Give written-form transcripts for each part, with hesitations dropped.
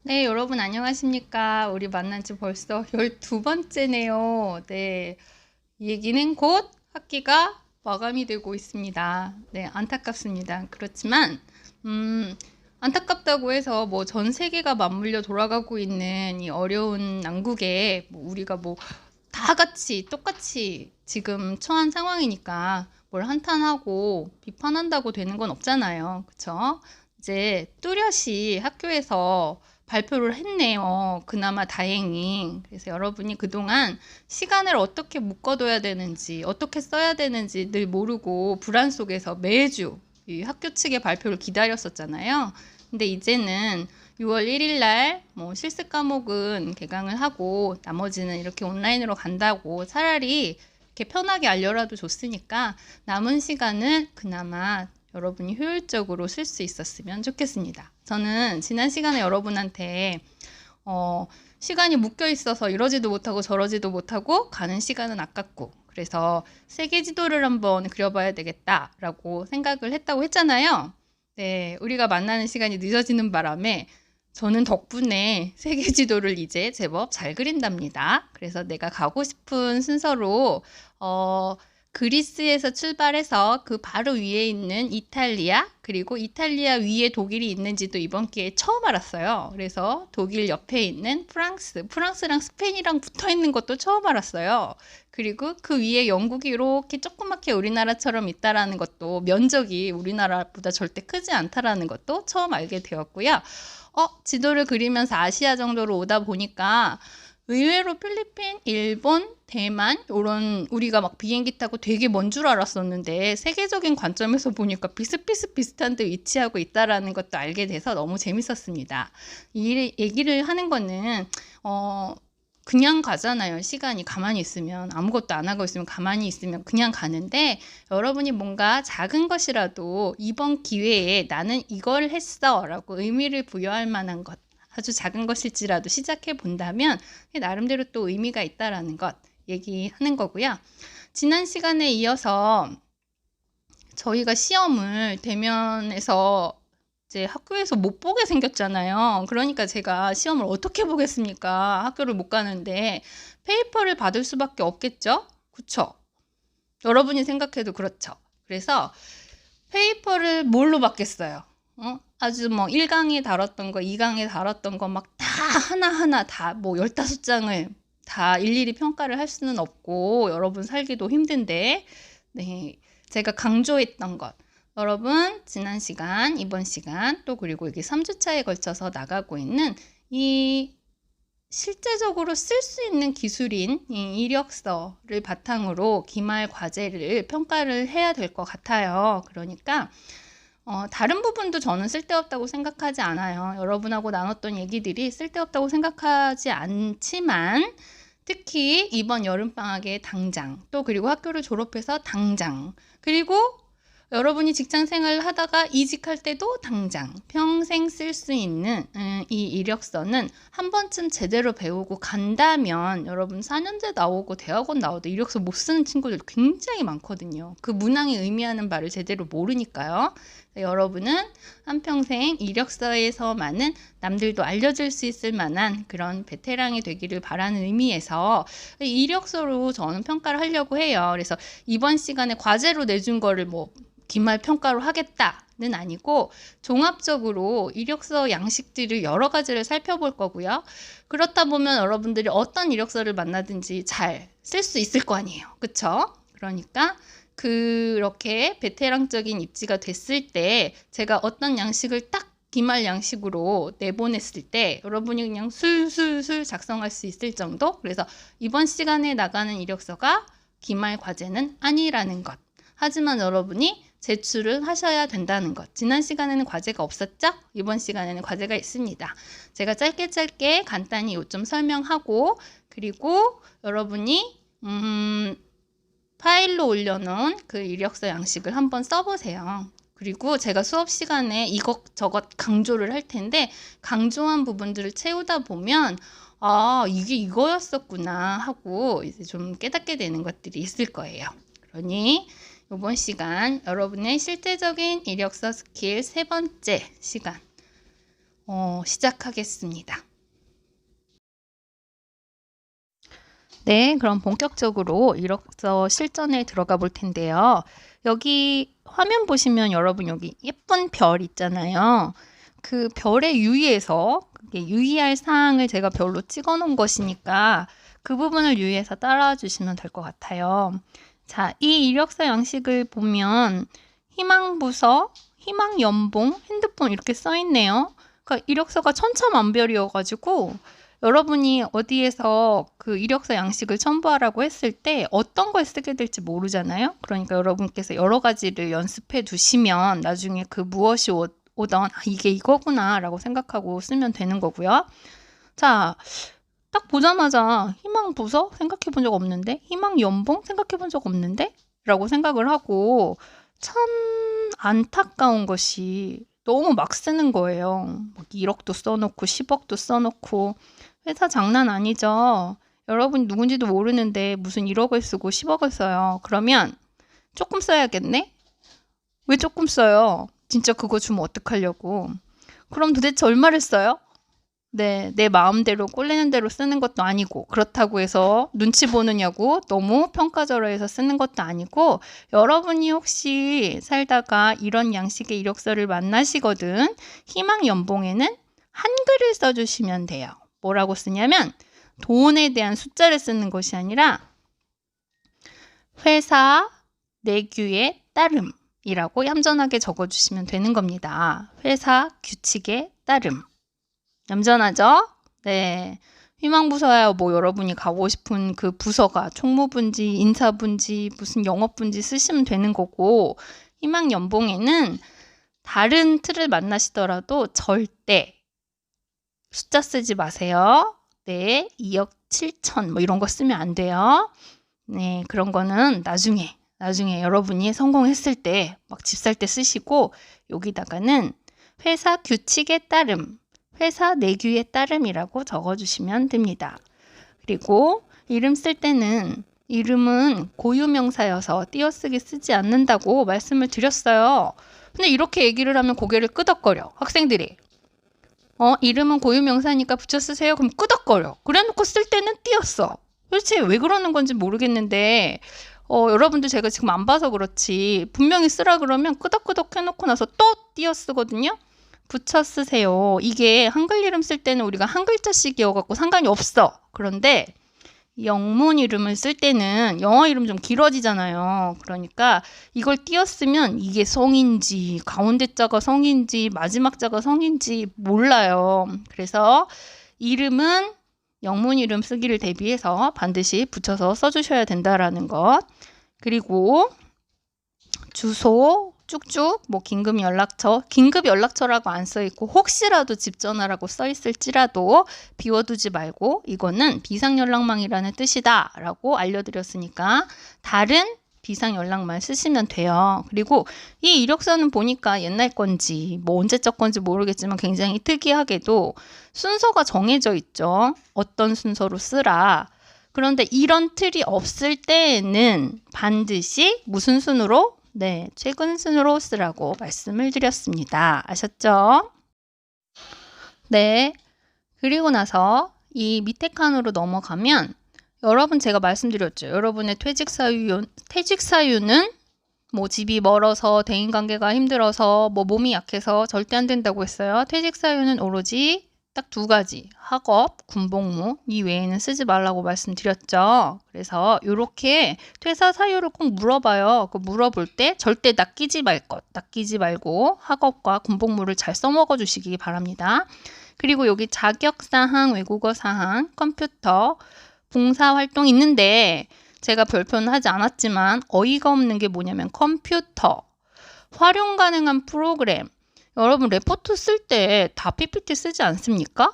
네, 여러분 안녕하십니까? 우리 만난 지 벌써 12번째네요. 네, 이 얘기는 곧 학기가 마감이 되고 있습니다. 네, 안타깝습니다. 그렇지만, 안타깝다고 해서 뭐 전 세계가 맞물려 돌아가고 있는 이 어려운 난국에 뭐 우리가 뭐 다 같이 똑같이 지금 처한 상황이니까 뭘 한탄하고 비판한다고 되는 건 없잖아요. 그쵸? 이제 뚜렷이 학교에서 발표를 했네요. 그나마 다행히. 그래서 여러분이 그동안 시간을 어떻게 묶어둬야 되는지, 어떻게 써야 되는지 늘 모르고 불안 속에서 매주 이 학교 측의 발표를 기다렸었잖아요. 근데 이제는 6월 1일 날 뭐 실습 과목은 개강을 하고 나머지는 이렇게 온라인으로 간다고 차라리 이렇게 편하게 알려라도 줬으니까 남은 시간은 그나마 여러분이 효율적으로 쓸 수 있었으면 좋겠습니다. 저는 지난 시간에 여러분한테 시간이 묶여 있어서 이러지도 못하고 저러지도 못하고 가는 시간은 아깝고 그래서 세계 지도를 한번 그려봐야 되겠다라고 생각을 했다고 했잖아요. 네, 우리가 만나는 시간이 늦어지는 바람에 저는 덕분에 세계 지도를 이제 제법 잘 그린답니다. 그래서 내가 가고 싶은 순서로 그리스에서 출발해서 그 바로 위에 있는 이탈리아, 그리고 이탈리아 위에 독일이 있는지도 이번 기회에 처음 알았어요. 그래서 독일 옆에 있는 프랑스랑 스페인이랑 붙어 있는 것도 처음 알았어요. 그리고 그 위에 영국이 이렇게 조그맣게 우리나라처럼 있다라는 것도 면적이 우리나라보다 절대 크지 않다라는 것도 처음 알게 되었고요. 지도를 그리면서 아시아 정도로 오다 보니까 의외로 필리핀, 일본, 대만 이런 우리가 막 비행기 타고 되게 먼 줄 알았었는데 세계적인 관점에서 보니까 비슷비슷한 데 위치하고 있다라는 것도 알게 돼서 너무 재밌었습니다. 이 얘기를 하는 거는 그냥 가잖아요. 시간이 가만히 있으면 아무것도 안 하고 있으면 가만히 있으면 그냥 가는데 여러분이 뭔가 작은 것이라도 이번 기회에 나는 이걸 했어 라고 의미를 부여할 만한 것 아주 작은 것일지라도 시작해 본다면 나름대로 또 의미가 있다라는 것 얘기하는 거고요. 지난 시간에 이어서 저희가 시험을 대면에서 이제 학교에서 못 보게 생겼잖아요. 그러니까 제가 시험을 어떻게 보겠습니까? 학교를 못 가는데 페이퍼를 받을 수밖에 없겠죠? 그쵸? 여러분이 생각해도 그렇죠. 그래서 페이퍼를 뭘로 받겠어요? 아주 뭐 1강에 다뤘던 거, 2강에 다뤘던 거 막 다 하나하나 다 뭐 15장을 다 일일이 평가를 할 수는 없고 여러분 살기도 힘든데 네, 제가 강조했던 것 여러분 지난 시간, 이번 시간 또 그리고 이게 3주차에 걸쳐서 나가고 있는 이 실제적으로 쓸 수 있는 기술인 이 이력서를 바탕으로 기말 과제를 평가를 해야 될 것 같아요. 그러니까 다른 부분도 저는 쓸데없다고 생각하지 않아요. 여러분하고 나눴던 얘기들이 쓸데없다고 생각하지 않지만 특히 이번 여름방학에 당장 또 그리고 학교를 졸업해서 당장 그리고 여러분이 직장 생활을 하다가 이직할 때도 당장 평생 쓸 수 있는 이 이력서는 한 번쯤 제대로 배우고 간다면 여러분 4년제 나오고 대학원 나와도 이력서 못 쓰는 친구들 굉장히 많거든요. 그 문항이 의미하는 바를 제대로 모르니까요. 여러분은 한평생 이력서에서만은 남들도 알려줄 수 있을 만한 그런 베테랑이 되기를 바라는 의미에서 이력서로 저는 평가를 하려고 해요. 그래서 이번 시간에 과제로 내준 거를 뭐 기말 평가로 하겠다는 아니고 종합적으로 이력서 양식들을 여러 가지를 살펴볼 거고요. 그렇다 보면 여러분들이 어떤 이력서를 만나든지 잘 쓸 수 있을 거 아니에요. 그쵸? 그러니까 그렇게 베테랑적인 입지가 됐을 때 제가 어떤 양식을 딱 기말 양식으로 내보냈을 때 여러분이 그냥 술술술 작성할 수 있을 정도? 그래서 이번 시간에 나가는 이력서가 기말 과제는 아니라는 것. 하지만 여러분이 제출을 하셔야 된다는 것. 지난 시간에는 과제가 없었죠? 이번 시간에는 과제가 있습니다. 제가 짧게 간단히 요점 설명하고 그리고 여러분이 파일로 올려놓은 그 이력서 양식을 한번 써보세요. 그리고 제가 수업 시간에 이것저것 강조를 할 텐데 강조한 부분들을 채우다 보면 이게 이거였었구나 하고 이제 좀 깨닫게 되는 것들이 있을 거예요. 그러니 이번 시간 여러분의 실제적인 이력서 스킬 세 번째 시간 시작하겠습니다. 네, 그럼 본격적으로 이력서 실전에 들어가 볼 텐데요. 여기 화면 보시면 여러분 여기 예쁜 별 있잖아요. 그 별에 유의해서 그게 유의할 사항을 제가 별로 찍어 놓은 것이니까 그 부분을 유의해서 따라와 주시면 될 것 같아요. 자, 이 이력서 양식을 보면 희망부서, 희망연봉, 핸드폰 이렇게 써 있네요. 그러니까 이력서가 천차만별이어가지고 여러분이 어디에서 그 이력서 양식을 첨부하라고 했을 때 어떤 걸 쓰게 될지 모르잖아요. 그러니까 여러분께서 여러 가지를 연습해 두시면 나중에 그 무엇이 오던 이게 이거구나 라고 생각하고 쓰면 되는 거고요. 자, 딱 보자마자 희망부서 생각해 본 적 없는데, 희망연봉 생각해 본 적 없는데 라고 생각을 하고 참 안타까운 것이 너무 막 쓰는 거예요. 1억도 써놓고 10억도 써놓고 회사 장난 아니죠. 여러분이 누군지도 모르는데 무슨 1억을 쓰고 10억을 써요. 그러면 조금 써야겠네? 왜 조금 써요? 진짜 그거 주면 어떡하려고. 그럼 도대체 얼마를 써요? 네, 내 마음대로 꼴리는 대로 쓰는 것도 아니고 그렇다고 해서 눈치 보느냐고 너무 평가절하해서 쓰는 것도 아니고 여러분이 혹시 살다가 이런 양식의 이력서를 만나시거든 희망 연봉에는 한글을 써주시면 돼요. 뭐라고 쓰냐면 돈에 대한 숫자를 쓰는 것이 아니라 회사 내규에 따름이라고 얌전하게 적어주시면 되는 겁니다. 회사 규칙에 따름. 얌전하죠? 네. 희망부서야 뭐 여러분이 가고 싶은 그 부서가 총무분지, 인사분지, 무슨 영업분지 쓰시면 되는 거고 희망연봉에는 다른 틀을 만나시더라도 절대 숫자 쓰지 마세요. 네, 2억 7천 뭐 이런 거 쓰면 안 돼요. 네, 그런 거는 나중에 여러분이 성공했을 때 막 집 살 때 쓰시고 여기다가는 회사 규칙에 따름 회사 내규에 따름이라고 적어주시면 됩니다. 그리고 이름 쓸 때는 이름은 고유명사여서 띄어쓰기 쓰지 않는다고 말씀을 드렸어요. 근데 이렇게 얘기를 하면 고개를 끄덕거려. 학생들이. 이름은 고유명사니까 붙여 쓰세요. 그럼 끄덕거려. 그래놓고 쓸 때는 띄었어. 도대체 왜 그러는 건지 모르겠는데 여러분들 제가 지금 안 봐서 그렇지 분명히 쓰라 그러면 끄덕끄덕 해놓고 나서 또 띄어 쓰거든요. 붙여 쓰세요. 이게 한글 이름 쓸 때는 우리가 한 글자씩 이어갖고 상관이 없어. 그런데 영문 이름을 쓸 때는 영어 이름 좀 길어지잖아요. 그러니까 이걸 띄어 쓰면 이게 성인지 가운데 자가 성인지 마지막 자가 성인지 몰라요. 그래서 이름은 영문 이름 쓰기를 대비해서 반드시 붙여서 써주셔야 된다라는 것. 그리고 주소 쭉쭉 뭐 긴급 연락처라고 안 써 있고 혹시라도 집 전화라고 써 있을지라도 비워두지 말고 이거는 비상 연락망이라는 뜻이다라고 알려드렸으니까 다른 비상 연락만 쓰시면 돼요. 그리고 이 이력서는 보니까 옛날 건지 뭐 언제적 건지 모르겠지만 굉장히 특이하게도 순서가 정해져 있죠. 어떤 순서로 쓰라. 그런데 이런 틀이 없을 때에는 반드시 무슨 순으로? 네, 최근 순으로 쓰라고 말씀을 드렸습니다. 아셨죠? 네, 그리고 나서 이 밑에 칸으로 넘어가면 여러분 제가 말씀드렸죠. 여러분의 퇴직 사유는 뭐 집이 멀어서 대인관계가 힘들어서 뭐 몸이 약해서 절대 안 된다고 했어요. 퇴직 사유는 오로지 딱 두 가지, 학업, 군복무 이 외에는 쓰지 말라고 말씀드렸죠. 그래서 이렇게 퇴사 사유를 꼭 물어봐요. 그 물어볼 때 절대 낚이지 말고 학업과 군복무를 잘 써먹어 주시기 바랍니다. 그리고 여기 자격사항, 외국어사항, 컴퓨터, 봉사활동 있는데 제가 별표는 하지 않았지만 어이가 없는 게 뭐냐면 컴퓨터, 활용 가능한 프로그램. 여러분 레포트 쓸 때 다 PPT 쓰지 않습니까?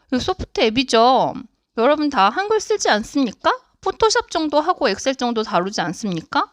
이거 소프트 앱이죠. 여러분 다 한글 쓰지 않습니까? 포토샵 정도 하고 엑셀 정도 다루지 않습니까?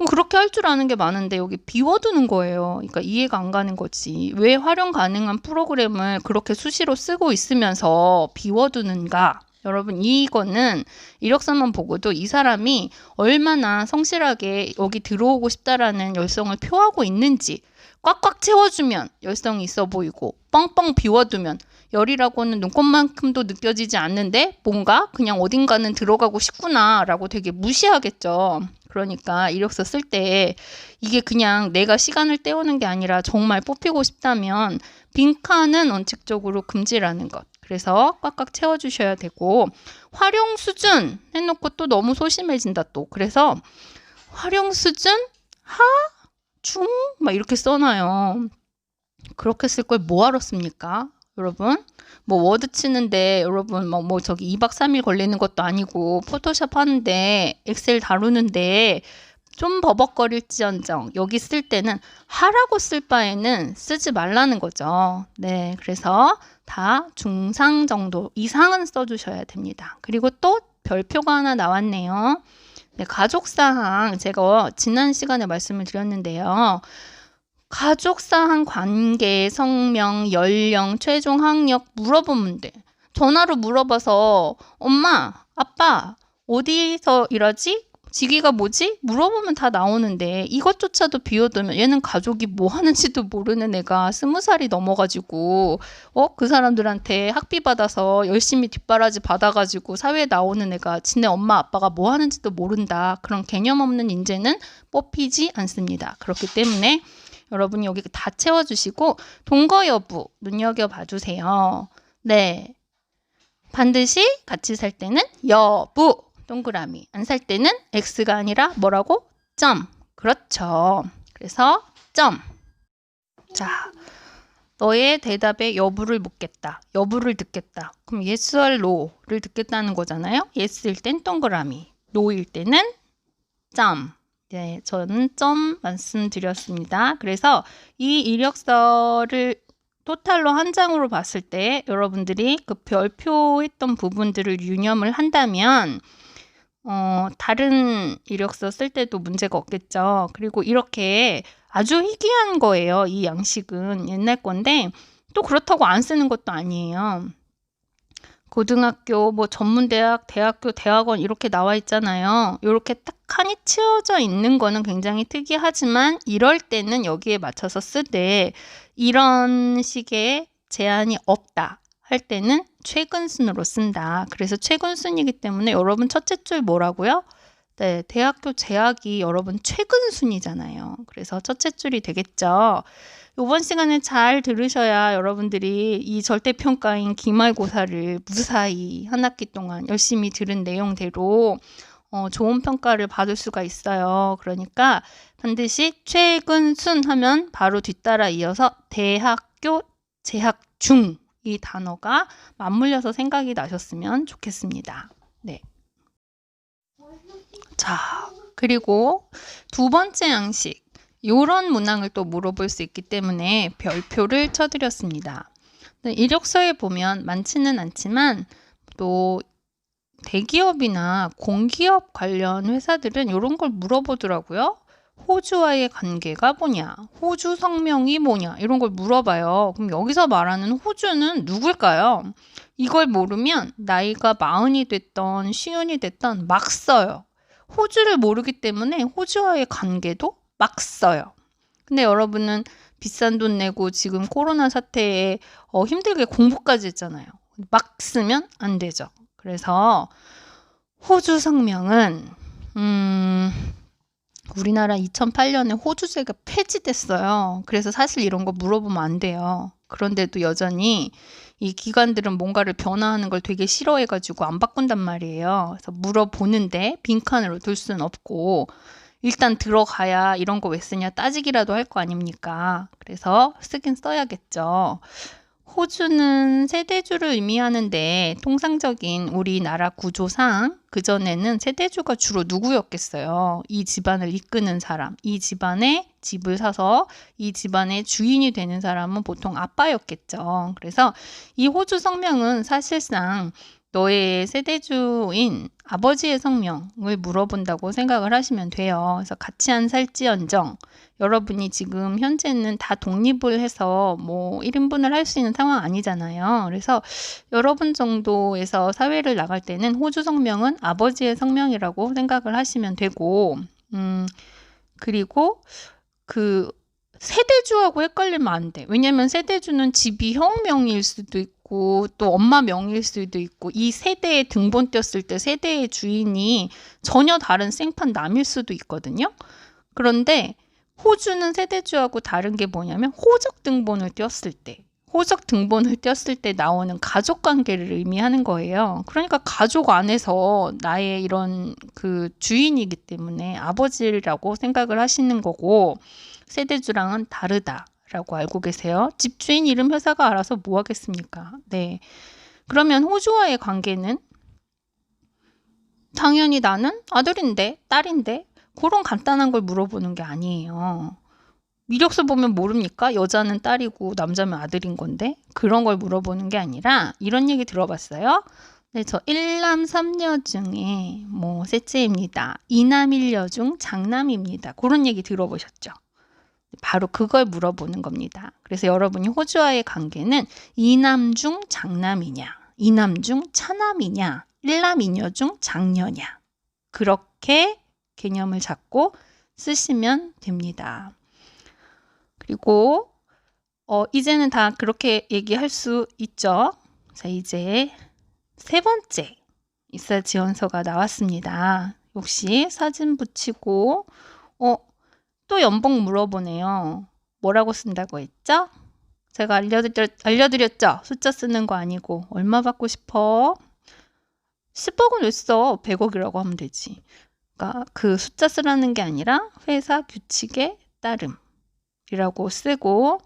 그렇게 할 줄 아는 게 많은데 여기 비워두는 거예요. 그러니까 이해가 안 가는 거지. 왜 활용 가능한 프로그램을 그렇게 수시로 쓰고 있으면서 비워두는가? 여러분 이거는 이력서만 보고도 이 사람이 얼마나 성실하게 여기 들어오고 싶다라는 열성을 표하고 있는지 꽉꽉 채워주면 열성이 있어 보이고 뻥뻥 비워두면 열이라고는 눈꽃만큼도 느껴지지 않는데 뭔가 그냥 어딘가는 들어가고 싶구나라고 되게 무시하겠죠. 그러니까 이력서 쓸 때 이게 그냥 내가 시간을 때우는 게 아니라 정말 뽑히고 싶다면 빈칸은 원칙적으로 금지라는 것. 그래서 꽉꽉 채워주셔야 되고 활용 수준 해놓고 또 너무 소심해진다 또. 그래서 활용 수준 하, 중 막 이렇게 써놔요. 그렇게 쓸 걸 뭐하러 씁니까? 여러분 뭐 워드 치는데 여러분 뭐 저기 2박 3일 걸리는 것도 아니고 포토샵 하는데 엑셀 다루는데 좀 버벅거릴지언정 여기 쓸 때는 하라고 쓸 바에는 쓰지 말라는 거죠. 네, 그래서 다 중상 정도 이상은 써주셔야 됩니다. 그리고 또 별표가 하나 나왔네요. 네, 가족사항 제가 지난 시간에 말씀을 드렸는데요. 가족사항 관계, 성명, 연령, 최종 학력 물어보면 돼. 전화로 물어봐서 엄마, 아빠 어디서 일하지? 직위가 뭐지? 물어보면 다 나오는데 이것조차도 비워두면 얘는 가족이 뭐 하는지도 모르는 애가 20살이 넘어가지고 그 사람들한테 학비 받아서 열심히 뒷바라지 받아가지고 사회에 나오는 애가 지네 엄마 아빠가 뭐 하는지도 모른다. 그런 개념 없는 인재는 뽑히지 않습니다. 그렇기 때문에 여러분이 여기 다 채워주시고 동거 여부 눈여겨봐 주세요. 네, 반드시 같이 살 때는 여부 동그라미 안 살 때는 X가 아니라 뭐라고? 점. 그렇죠. 그래서 점. 자, 너의 대답에 여부를 묻겠다. 여부를 듣겠다. 그럼 yes or no를 듣겠다는 거잖아요. yes일 땐 동그라미, no일 때는 점. 네, 저는 점 말씀드렸습니다. 그래서 이 이력서를 토탈로 한 장으로 봤을 때 여러분들이 그 별표했던 부분들을 유념을 한다면 다른 이력서 쓸 때도 문제가 없겠죠. 그리고 이렇게 아주 희귀한 거예요. 이 양식은 옛날 건데 또 그렇다고 안 쓰는 것도 아니에요. 고등학교, 뭐 전문대학, 대학교, 대학원 이렇게 나와 있잖아요. 이렇게 딱 칸이 치워져 있는 거는 굉장히 특이하지만 이럴 때는 여기에 맞춰서 쓰되 이런 식의 제한이 없다 할 때는 최근 순으로 쓴다. 그래서 최근 순이기 때문에 여러분 첫째 줄 뭐라고요? 네, 대학교 재학이 여러분 최근 순이잖아요. 그래서 첫째 줄이 되겠죠. 이번 시간에 잘 들으셔야 여러분들이 이 절대평가인 기말고사를 무사히 한 학기 동안 열심히 들은 내용대로 좋은 평가를 받을 수가 있어요. 그러니까 반드시 최근 순 하면 바로 뒤따라 이어서 대학교 재학 중 이 단어가 맞물려서 생각이 나셨으면 좋겠습니다. 네. 자, 그리고 두 번째 양식. 이런 문항을 또 물어볼 수 있기 때문에 별표를 쳐드렸습니다. 이력서에 보면 많지는 않지만 또 대기업이나 공기업 관련 회사들은 이런 걸 물어보더라고요. 호주와의 관계가 뭐냐, 호주 성명이 뭐냐 이런 걸 물어봐요. 그럼 여기서 말하는 호주는 누굴까요? 이걸 모르면 나이가 40이 됐던 50이 됐던 막 써요. 호주를 모르기 때문에 호주와의 관계도 막 써요. 근데 여러분은 비싼 돈 내고 지금 코로나 사태에 힘들게 공부까지 했잖아요. 막 쓰면 안 되죠. 그래서 호주 성명은 우리나라 2008년에 호주제가 폐지됐어요. 그래서 사실 이런 거 물어보면 안 돼요. 그런데도 여전히 이 기관들은 뭔가를 변화하는 걸 되게 싫어해가지고 안 바꾼단 말이에요. 그래서 물어보는데 빈칸으로 둘 수는 없고 일단 들어가야 이런 거 왜 쓰냐 따지기라도 할 거 아닙니까? 그래서 쓰긴 써야겠죠. 호주는 세대주를 의미하는데 통상적인 우리나라 구조상 그전에는 세대주가 주로 누구였겠어요? 이 집안을 이끄는 사람, 이 집안의 집을 사서 이 집안의 주인이 되는 사람은 보통 아빠였겠죠. 그래서 이 호주 성명은 사실상 너의 세대주인 아버지의 성명을 물어본다고 생각을 하시면 돼요. 그래서 같이 안 살지언정 여러분이 지금 현재는 다 독립을 해서 뭐 1인분을 할 수 있는 상황 아니잖아요. 그래서 여러분 정도에서 사회를 나갈 때는 호주 성명은 아버지의 성명이라고 생각을 하시면 되고, 그리고 그 세대주하고 헷갈리면 안 돼. 왜냐면 세대주는 집이 형 명의일 수도 있고 또 엄마 명의일 수도 있고 이 세대에 등본 띄었을 때 세대의 주인이 전혀 다른 생판 남일 수도 있거든요. 그런데 호주는 세대주하고 다른 게 뭐냐면 호적 등본을 띄었을 때 나오는 가족 관계를 의미하는 거예요. 그러니까 가족 안에서 나의 이런 그 주인이기 때문에 아버지라고 생각을 하시는 거고 세대주랑은 다르다라고 알고 계세요. 집주인 이름 회사가 알아서 뭐 하겠습니까? 네. 그러면 호주와의 관계는 당연히 나는 아들인데 딸인데 그런 간단한 걸 물어보는 게 아니에요. 이력서 보면 모릅니까? 여자는 딸이고 남자면 아들인 건데 그런 걸 물어보는 게 아니라 이런 얘기 들어봤어요? 네, 저 1남 3녀 중에 뭐 셋째입니다. 2남 1녀 중 장남입니다. 그런 얘기 들어보셨죠? 바로 그걸 물어보는 겁니다. 그래서 여러분이 호주와의 관계는 2남 중 장남이냐, 2남 중 차남이냐, 1남 2녀 중 장녀냐 그렇게 개념을 잡고 쓰시면 됩니다. 그리고 이제는 다 그렇게 얘기할 수 있죠. 자, 이제 세 번째 입사 지원서가 나왔습니다. 역시 사진 붙이고 또 연봉 물어보네요. 뭐라고 쓴다고 했죠? 제가 알려드렸죠? 숫자 쓰는 거 아니고 얼마 받고 싶어? 10억은 왜 써? 100억이라고 하면 되지. 그러니까 그 숫자 쓰라는 게 아니라 회사 규칙에 따름이라고 쓰고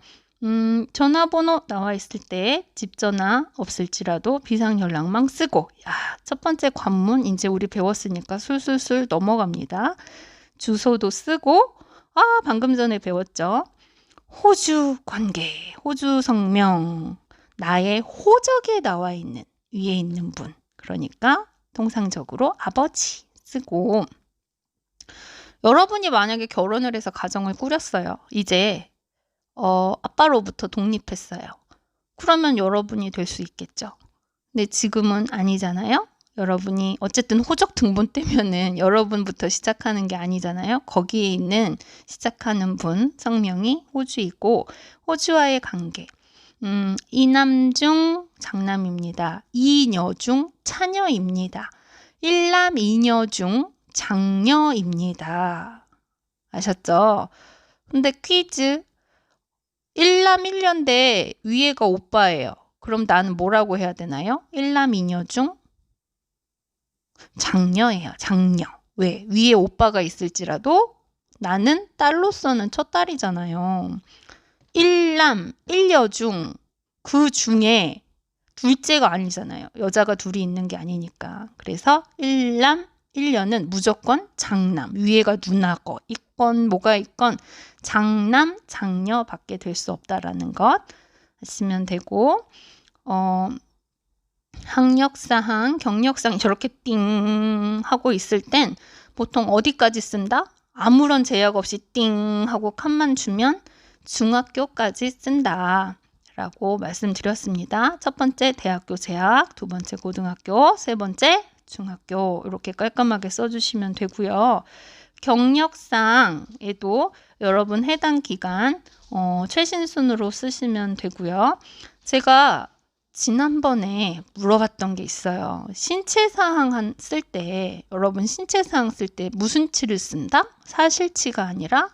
전화번호 나와 있을 때 집전화 없을지라도 비상연락망 쓰고 첫 번째 관문 이제 우리 배웠으니까 술술술 넘어갑니다. 주소도 쓰고 방금 전에 배웠죠. 호주 관계, 호주 성명, 나의 호적에 나와 있는 위에 있는 분. 그러니까 통상적으로 아버지 쓰고 여러분이 만약에 결혼을 해서 가정을 꾸렸어요. 이제 아빠로부터 독립했어요. 그러면 여러분이 될 수 있겠죠. 근데 지금은 아니잖아요. 여러분이 어쨌든 호적 등본 때면은 여러분부터 시작하는 게 아니잖아요. 거기에 있는 시작하는 분 성명이 호주이고 호주와의 관계 2남 중 장남입니다. 2녀 중 차녀입니다. 1남 2녀 중 장녀입니다. 아셨죠? 근데 퀴즈 1남 1녀인데 위에가 오빠예요. 그럼 나는 뭐라고 해야 되나요? 1남 2녀 중 장녀예요. 장녀. 왜? 위에 오빠가 있을지라도 나는 딸로서는 첫 딸이잖아요. 1남 1녀 중 그 중에 둘째가 아니잖아요. 여자가 둘이 있는 게 아니니까. 그래서 1남 1녀는 무조건 장남. 위에가 누나거 있건 뭐가 있건 장남, 장녀밖에 될 수 없다라는 것 아시면 되고 학력사항, 경력사항 저렇게 띵 하고 있을 땐 보통 어디까지 쓴다? 아무런 제약 없이 띵 하고 칸만 주면 중학교까지 쓴다 라고 말씀드렸습니다. 첫 번째 대학교 재학, 두 번째 고등학교, 세 번째 중학교 이렇게 깔끔하게 써주시면 되고요. 경력사항에도 여러분 해당 기간 최신순으로 쓰시면 되고요. 제가 지난번에 물어봤던 게 있어요. 신체사항 쓸 때 여러분 신체사항 쓸 때 무슨 치를 쓴다? 사실치가 아니라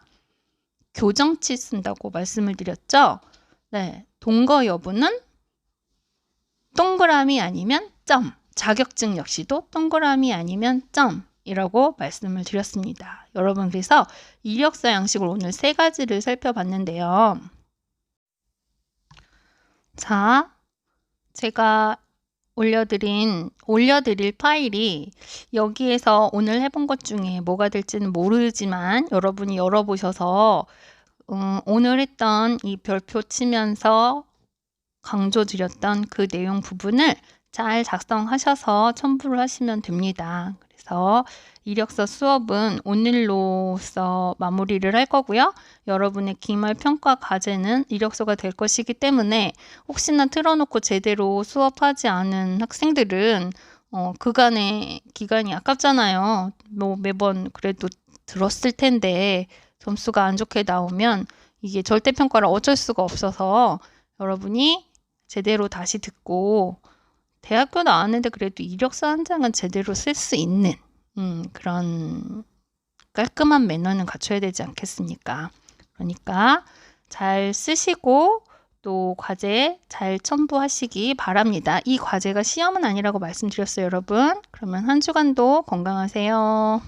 교정치 쓴다고 말씀을 드렸죠. 네, 동거 여부는 동그라미 아니면 점. 자격증 역시도 동그라미 아니면 점이라고 말씀을 드렸습니다. 여러분 그래서 이력서 양식을 오늘 세 가지를 살펴봤는데요. 자, 제가 올려드릴 파일이 여기에서 오늘 해본 것 중에 뭐가 될지는 모르지만 여러분이 열어보셔서 오늘 했던 이 별표 치면서 강조드렸던 그 내용 부분을 잘 작성하셔서 첨부를 하시면 됩니다. 그래서 이력서 수업은 오늘로써 마무리를 할 거고요. 여러분의 기말 평가 과제는 이력서가 될 것이기 때문에 혹시나 틀어놓고 제대로 수업하지 않은 학생들은 그간의 기간이 아깝잖아요. 뭐 매번 그래도 들었을 텐데 점수가 안 좋게 나오면 이게 절대평가를 어쩔 수가 없어서 여러분이 제대로 다시 듣고 대학교 나왔는데 그래도 이력서 한 장은 제대로 쓸 수 있는 그런 깔끔한 매너는 갖춰야 되지 않겠습니까? 그러니까 잘 쓰시고 또 과제 잘 첨부하시기 바랍니다. 이 과제가 시험은 아니라고 말씀드렸어요, 여러분. 그러면 한 주간도 건강하세요.